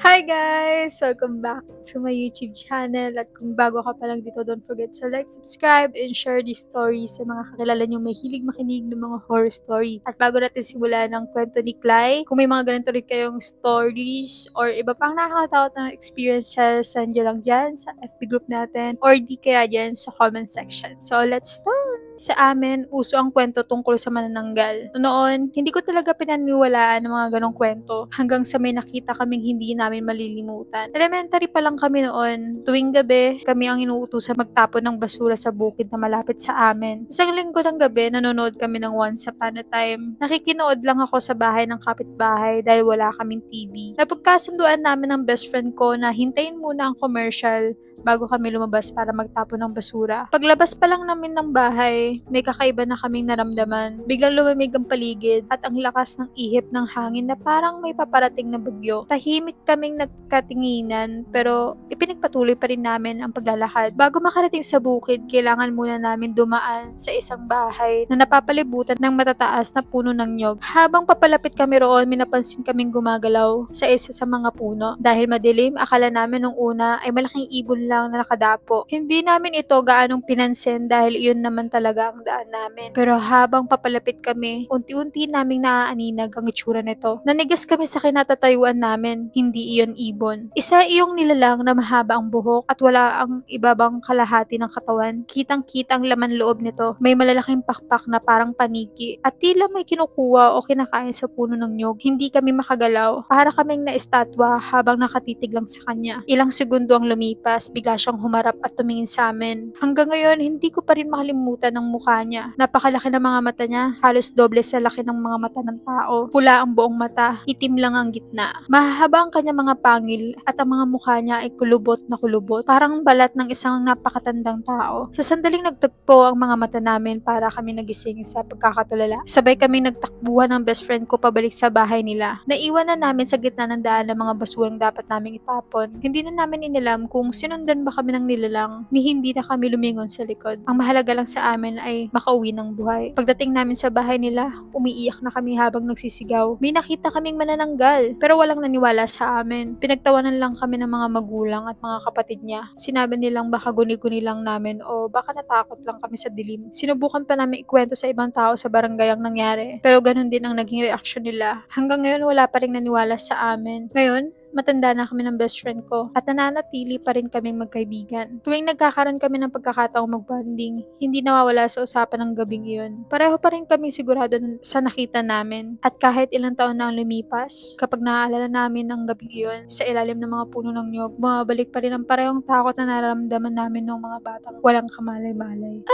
Hi guys! Welcome back to my YouTube channel. At kung bago ka pa lang dito, don't forget to like, subscribe, and share these stories sa mga kakilala nyo mahilig makinig ng mga horror story. At bago natin simulan ng kwento ni Clay, kung may mga ganito rin kayong stories or iba pang nakakatakot na experiences, send nyo lang dyan sa FB group natin or di kaya dyan sa comment section. So let's start! Sa amin, uso ang kwento tungkol sa manananggal. Noon, hindi ko talaga pinaniwalaan ng mga ganong kwento hanggang sa may nakita kaming hindi namin malilimutan. Elementary pa lang kami noon. Tuwing gabi, kami ang inuutusan magtapon ng basura sa bukid na malapit sa amin. Isang linggo ng gabi, nanonood kami ng Once Upon a Time. Nakikinood lang ako sa bahay ng kapitbahay dahil wala kaming TV. Napagkasunduan namin ng best friend ko na hintayin muna ang commercial bago kami lumabas para magtapon ng basura. Paglabas pa lang namin ng bahay, may kakaiba na kaming naramdaman. Biglang lumamig ang paligid at ang lakas ng ihip ng hangin na parang may paparating na bagyo. Tahimik kaming nagkatinginan pero ipinagpatuloy pa rin namin ang paglalakad. Bago makarating sa bukid, kailangan muna namin dumaan sa isang bahay na napapalibutan ng matataas na puno ng nyog. Habang papalapit kami roon, may napansin kaming gumagalaw sa isa sa mga puno. Dahil madilim, akala namin nung una ay malaking ibon lang na nakadapo. Hindi namin ito gaanong pinansin dahil iyon naman talaga ang daan namin. Pero habang papalapit kami, unti-unti naming naaaninag ang itsura nito. Nanigas kami sa kinatatayuan namin, hindi iyon ibon. Isa iyong nilalang na mahaba ang buhok at wala ang ibabang kalahati ng katawan. Kitang-kita ang laman loob nito. May malalaking pakpak na parang paniki at tila may kinukuha o kinakain sa puno ng nyog. Hindi kami makagalaw. Para kaming na-estatwa habang nakatitig lang sa kanya. Ilang segundo ang lumipas, bigla siyang humarap at tumingin sa amin. Hanggang ngayon, hindi ko pa rin makalimutan ang mukha niya. Napakalaki ng mga mata niya, halos doble sa laki ng mga mata ng tao. Pula ang buong mata, itim lang ang gitna. Mahahaba ang kanyang mga pangil at ang mga mukha niya ay kulubot na kulubot, parang balat ng isang napakatandang tao. Sa sandaling nagtagpo ang mga mata namin para kami nagising sa pagkakatulala. Sabay kami nagtakbuhan ng best friend ko pabalik sa bahay nila. Naiwan na namin sa gitna ng daan ng mga basurang dapat naming itapon. Hindi na namin inilam kung sinundan ba kami ng nilalang ni hindi na kami lumingon sa likod. Ang mahalaga lang sa amin ay makauwi ng buhay. Pagdating namin sa bahay nila, umiiyak na kami habang nagsisigaw. May nakita kaming manananggal pero walang naniwala sa amin. Pinagtawanan lang kami ng mga magulang at mga kapatid niya. Sinabi nilang baka guni-guni lang namin o baka natakot lang kami sa dilim. Sinubukan pa namin ikwento sa ibang tao sa barangay ang nangyari pero ganun din ang naging reaksyon nila. Hanggang ngayon wala pa rin naniwala sa amin. Ngayon, matanda na kami ng best friend ko at nananatili pa rin kaming magkaibigan. Tuwing nagkakaroon kami ng pagkakataong magbonding, hindi nawawala sa usapan ng gabing iyon. Pareho pa rin kami sigurado sa nakita namin at kahit ilang taon na ang lumipas, kapag naaalala namin ang gabing iyon sa ilalim ng mga puno ng nyog, bumabalik pa rin ang parehong takot na nararamdaman namin ng mga batang walang kamalay-malay.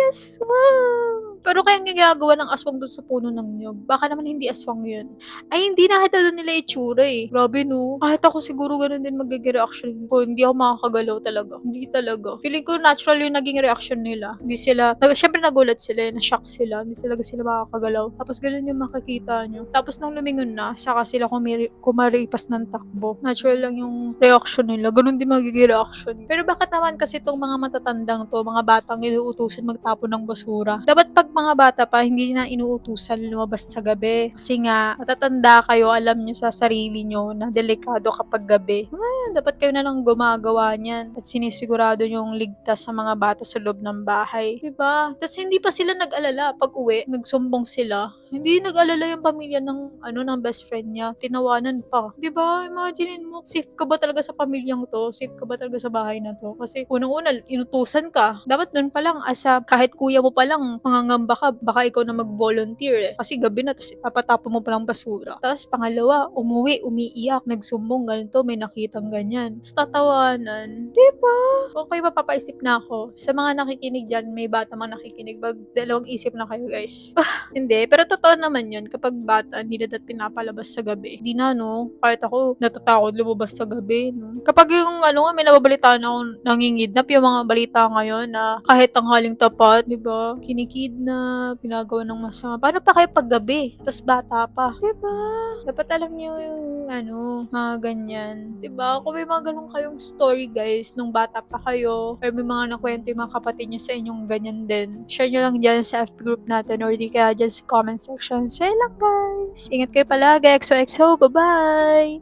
Yes, wow! Pero kaya ginagawa ng aswang dun sa puno ng nyog? Baka naman hindi aswang yun. Ay, hindi nakita doon nila itsura eh. Grabe no. Kahit ako siguro ganun din magiging reaction ko. Hindi ako makakagalaw talaga. Hindi talaga. Feeling ko natural yung naging reaction nila. Hindi sila, syempre nagulat sila, na-shock sila. Hindi sila makakagalaw. Tapos ganun yung makikita nyo. Tapos nang lumingon na, saka sila kumaripas ng takbo. Natural lang yung reaction nila. Ganun din magiging reaction. Pero bakit naman kasi itong mga matatandang to, mga batang inuutusan magtapon ng basura? Dapat pag mga bata pa, hindi na inuutusan lumabas sa gabi. Kasi nga, matatanda kayo, alam nyo sa sarili nyo na delikado kapag gabi. Dapat kayo na lang gumagawa niyan at sinisigurado yung ligtas sa mga bata sa loob ng bahay. Diba? Tapos hindi pa sila nag-alala pag uwi, nagsumbong sila. Hindi nag-alala yung pamilya ng best friend niya. Tinawanan pa. Diba? Imagine mo, safe ka ba talaga sa pamilyang to? Safe ka ba talaga sa bahay na to? Kasi unang-una, inutusan ka. Dapat nun pa lang, kahit kuya mo pa lang, mangangamba ka, baka ikaw na mag-volunteer eh. Kasi gabi na, tapos papatapon mo pa lang basura. Tapos pangalawa, umuwi, umiiyak, nagsumbong, ganito, may nakitang ganyan. Tapos tatawanan. Diba? Okay, mapapaisip na ako. Sa mga nakikinig dyan, may bata mga nakikinig, dalawang isip na kayo guys. Hindi, pero totoo naman yun. Kapag bata, hindi na pinapalabas sa gabi. Di na, no? Kahit ako, natatakot lumabas sa gabi, no? Kapag yung, may nababalitaan ako nangingidnap, yung mga balita ngayon na kahit tanghaling tapat, di ba? Kinikidnap, ginagawa ng masama. Paano pa kayo pag gabi? Tapos bata pa. Di ba? Dapat alam nyo yung, mga ganyan. Di ba? Kung may mga ganun kayong story, guys, nung bata pa kayo, or may mga nakwento yung mga kapatid nyo sa inyong ganyan din, share nyo lang dyan sa FB group natin, or di kaya dyan sa comment section. So, yun lang, guys. Ingat kayo palagi. XOXO. Bye-bye!